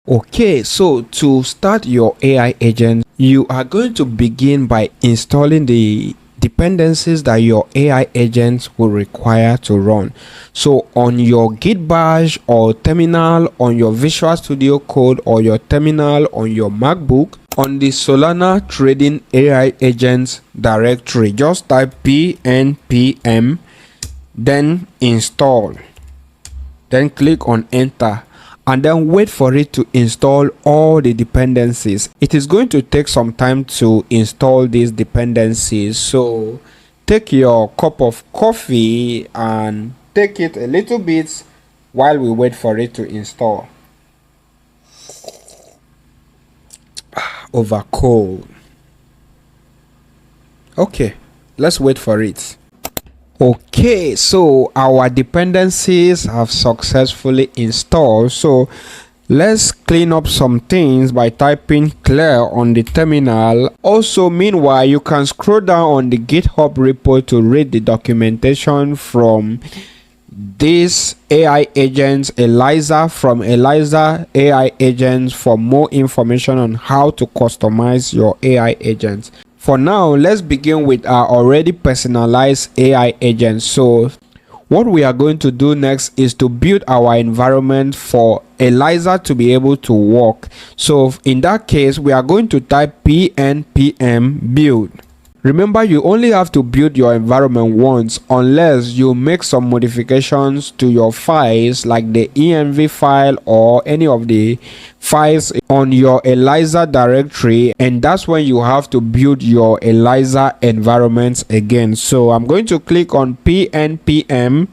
Okay, so to start your AI agent, you are going to begin by installing the dependencies that your AI agents will require to run. So on your Git bash or terminal, on your Visual Studio Code or your terminal on your MacBook, on the Solana trading AI agents directory, just type npm, then install, then click on enter, and then wait for it to install all the dependencies. It is going to take some time to install these dependencies, so take your cup of coffee and take it a little bit while we wait for it to install. Over cold. Okay, let's wait for it. Okay, so our dependencies have successfully installed. So let's clean up some things by typing clear on the terminal. Also, meanwhile, you can scroll down on the GitHub repo to read the documentation from this AI agents, Eliza, from Eliza AI agents, for more information on how to customize your AI agents. For now, let's begin with our already personalized AI agent. So what we are going to do next is to build our environment for Eliza to be able to work. So in that case, we are going to type npm build. Remember, you only have to build your environment once unless you make some modifications to your files, like the env file or any of the files on your Eliza directory, and that's when you have to build your Eliza environments again. So I'm going to click on npm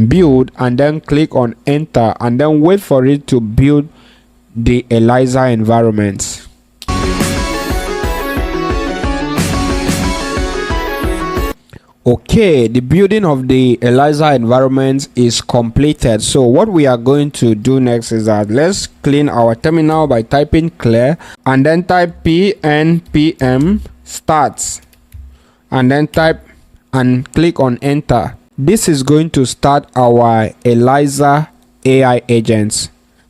build and then click on enter and then wait for it to build the Eliza environments. Okay, the building of the Eliza environment is completed. So what we are going to do next is that let's clean our terminal by typing clear and then type npm start and then type and click on enter. This is going to start our Eliza AI agents.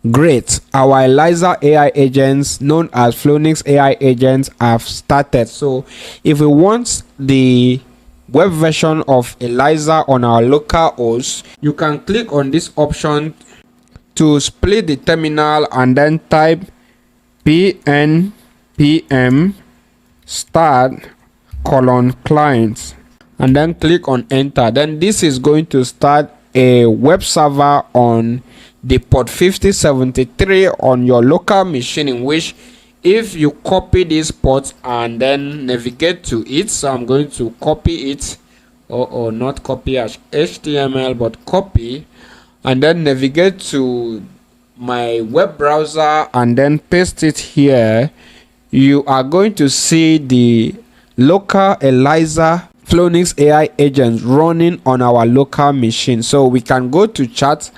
Great, our Eliza AI agents, known as Flonix AI agents, have started. So if we want the web version of Eliza on our local host, you can click on this option to split the terminal and then type npm start :client and then click on enter. Then this is going to start a web server on the port 5073 on your local machine, in which if you copy this port and then navigate to it, so I'm going to copy it, or not copy as HTML but copy, and then navigate to my web browser and then paste it here, you are going to see the local Eliza Flonix AI agents running on our local machine. So we can go to chat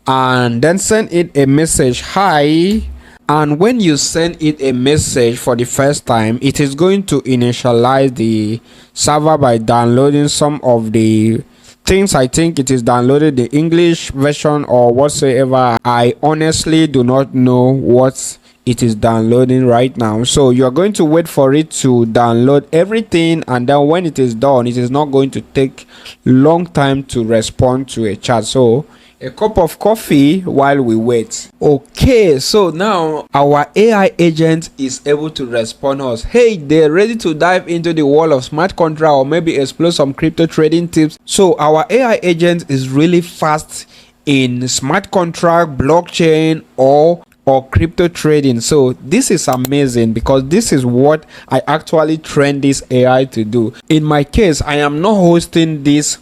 and then send it a message, hi. And when you send it a message for the first time, it is going to initialize the server by downloading some of the things. I think it is downloaded the English version or whatsoever. I honestly do not know what it is downloading right now. So you are going to wait for it to download everything, and then when it is done, it is not going to take long time to respond to a chat. So a cup of coffee while we wait. Okay, so now our AI agent is able to respond us. Hey, they're ready to dive into the world of smart contract or maybe explore some crypto trading tips. So our AI agent is really fast in smart contract, blockchain, or crypto trading. So this is amazing because this is what I actually train this AI to do. In my case, I am not hosting this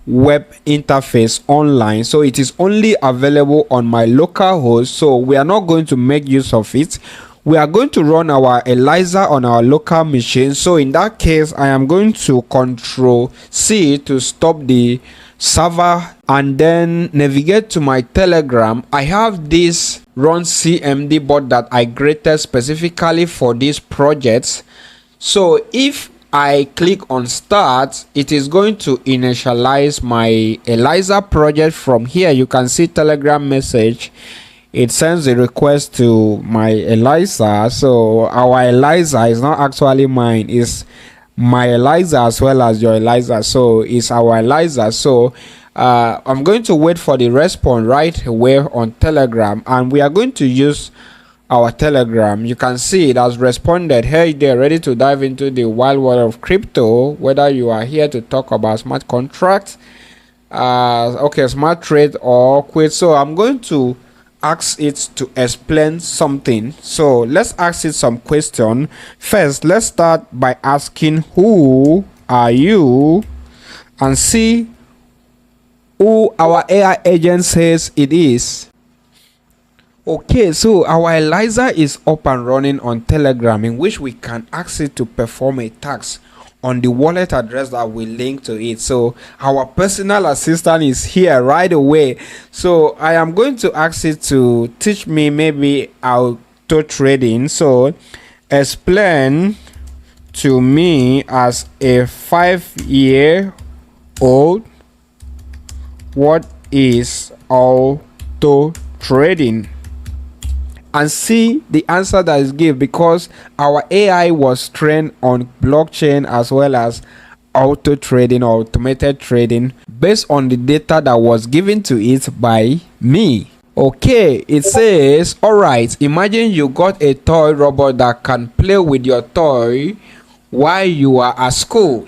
web interface online, so it is only available on my local host. So we are not going to make use of it. We are going to run our Eliza on our local machine. So in that case, I am going to Control C to stop the server and then navigate to my Telegram. I have this run CMD bot that I created specifically for this project. So if I click on start, it is going to initialize my Eliza project. From here you can see Telegram message. it sends a request to my Eliza. So our Eliza is not actually mine, it's my Eliza as well as your Eliza, so it's our Eliza. So I'm going to wait for the response right away on Telegram, and we are going to use our Telegram. You can see it has responded. Hey there, ready to dive into the wild world of crypto, whether you are here to talk about smart contracts, okay, smart trade or quit. So I'm going to ask it to explain something. So let's ask it some question. First, let's start by asking who are you, and see who our AI agent says it is. Okay, so our Eliza is up and running on Telegram, in which we can ask it to perform a task on the wallet address that we link to it. So our personal assistant is here right away. So I am going to ask it to teach me maybe auto trading. So explain to me as a 5-year-old what is auto trading, and see the answer that is given, because our AI was trained on blockchain as well as auto trading or automated trading based on the data that was given to it by me. Okay, it says, all right, imagine you got a toy robot that can play with your toy while you are at school.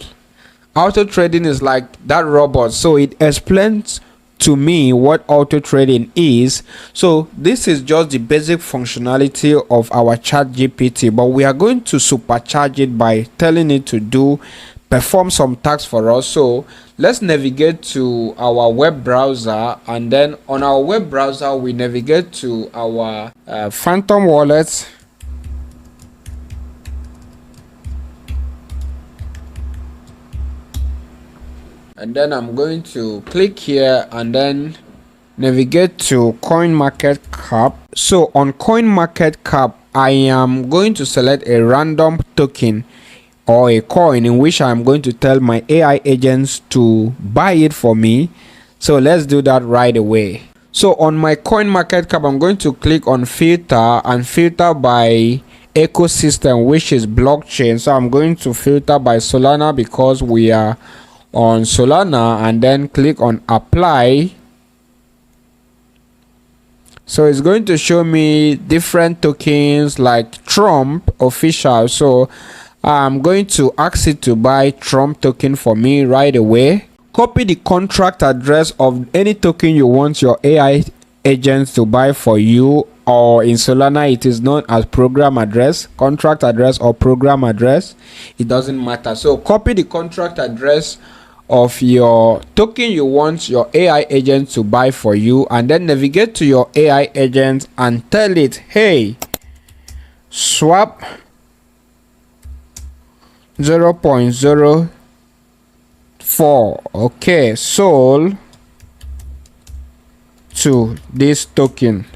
Auto trading is like that robot, so it explains to me what auto trading is. So this is just the basic functionality of our chat GPT, but we are going to supercharge it by telling it to perform some tasks for us. So let's navigate to our web browser, and then on our web browser we navigate to our Phantom wallet. And then I'm going to click here and then navigate to CoinMarketCap. So on CoinMarketCap, I am going to select a random token or a coin, in which I'm going to tell my AI agents to buy it for me. So let's do that right away. So on my CoinMarketCap, I'm going to click on filter and filter by ecosystem, which is blockchain. So I'm going to filter by Solana because we are on Solana, and then click on apply. So it's going to show me different tokens like Trump official. So I'm going to ask it to buy Trump token for me right away. Copy the contract address of any token you want your AI agents to buy for you, or in Solana it is known as program address, contract address or program address, it doesn't matter. So copy the contract address of your token you want your AI agent to buy for you, and then navigate to your AI agent and tell it, hey, swap 0.04, okay, sold to this token,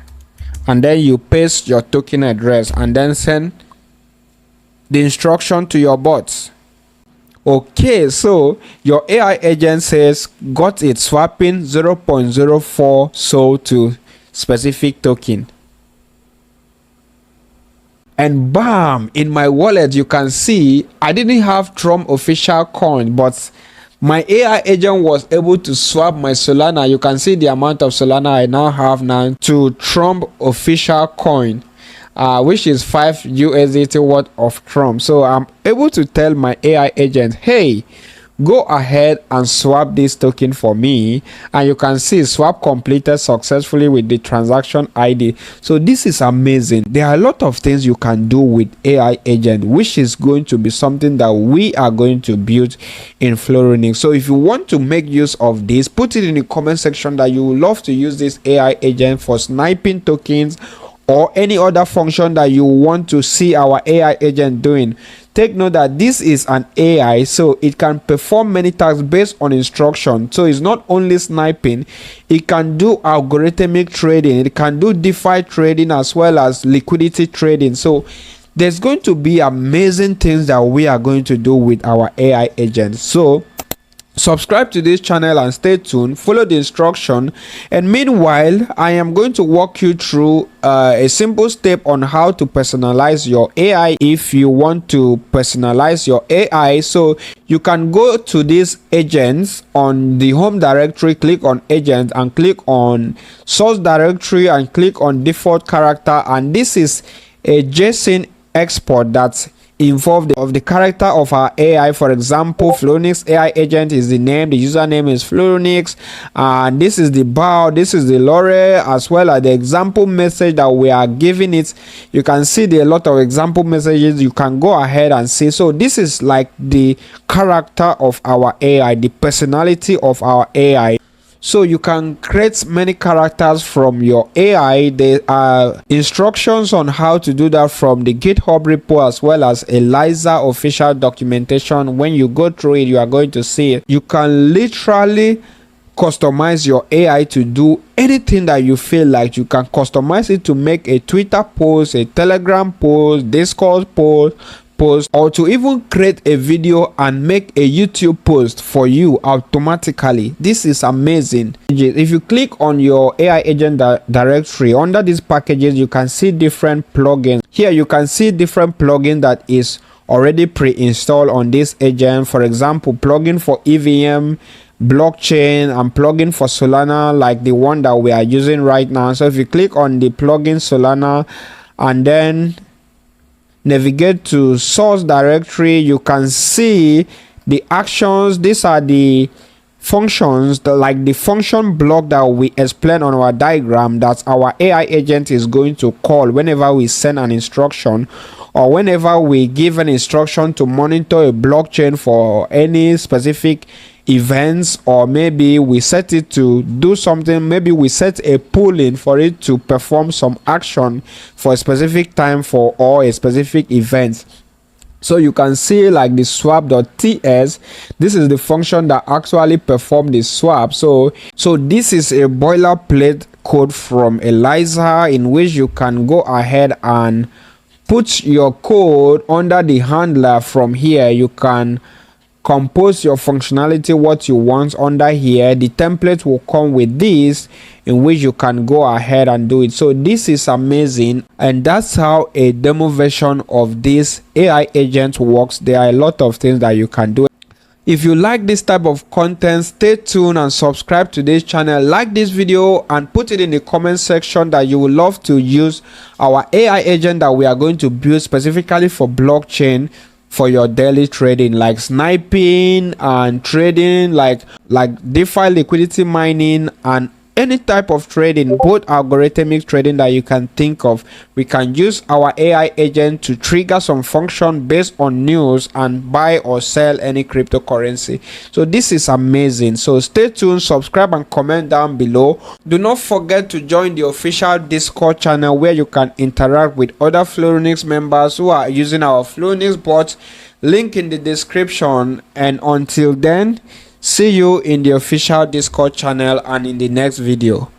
and then you paste your token address and then send the instruction to your bots. Okay, so your AI agent says got it, swapping 0.04 sold to specific token, and bam, in my wallet you can see I didn't have Trump official coin, but my AI agent was able to swap my Solana. You can see the amount of Solana I now have now to Trump official coin, which is 5 USDT worth of Trump. So I'm able to tell my AI agent, hey, go ahead and swap this token for me, and you can see swap completed successfully with the transaction ID. So this is amazing. There are a lot of things you can do with AI agent, which is going to be something that we are going to build in Floronics. So if you want to make use of this, put it in the comment section that you would love to use this AI agent for sniping tokens or any other function that you want to see our AI agent doing. Take note that this is an AI, so it can perform many tasks based on instruction. So it's not only sniping, it can do algorithmic trading, it can do DeFi trading as well as liquidity trading. So there's going to be amazing things that we are going to do with our AI agent. So Subscribe to this channel and stay tuned. Follow the instruction, and meanwhile I am going to walk you through a simple step on how to personalize your AI. If you want to personalize your AI, so you can go to these agents on the home directory, click on agents and click on source directory and click on default character, and this is a JSON export that's involved of the character of our AI. For example, Flonix AI agent is the name, the username is Flonix, and this is the bow, this is the lore, as well as the example message that we are giving it. You can see there are a lot of example messages you can go ahead and see. So this is like the character of our AI, the personality of our AI. So you can create many characters from your AI. There are instructions on how to do that from the GitHub repo as well as Eliza official documentation. When you go through it, you are going to see it. You can literally customize your AI to do anything that you feel like. You can customize it to make a Twitter post, a Telegram post, Discord post, or to even create a video and make a YouTube post for you automatically. This is amazing. If you click on your AI agent directory, under these packages you can see different plugins. Here you can see different plugins that is already pre-installed on this agent. For example, plugin for EVM, blockchain, and plugin for Solana, like the one that we are using right now. So if you click on the plugin Solana and then navigate to source directory, you can see the actions. These are the functions, like the function block that we explain on our diagram, that our AI agent is going to call whenever we send an instruction or whenever we give an instruction to monitor a blockchain for any specific events, or maybe we set it to do something. Maybe we set a pooling for it to perform some action for a specific time for or a specific event. So you can see like the swap.ts, this is the function that actually perform the swap. So this is a boilerplate code from Eliza in which you can go ahead and put your code under the handler. From here you can compose your functionality what you want under here. The template will come with this in which you can go ahead and do it. So this is amazing, and that's how a demo version of this AI agent works. There are a lot of things that you can do. If you like this type of content, stay tuned and subscribe to this channel. Like this video and put it in the comment section that you would love to use our AI agent that we are going to build specifically for blockchain for your daily trading, like sniping and trading, like DeFi liquidity mining and any type of trading, both algorithmic trading that you can think of. We can use our AI agent to trigger some function based on news and buy or sell any cryptocurrency. So this is amazing. So stay tuned, subscribe and comment down below. Do not forget to join the official Discord channel where you can interact with other Flonix members who are using our Flonix bot. Link in the description. And until then, see you in the official Discord channel and in the next video.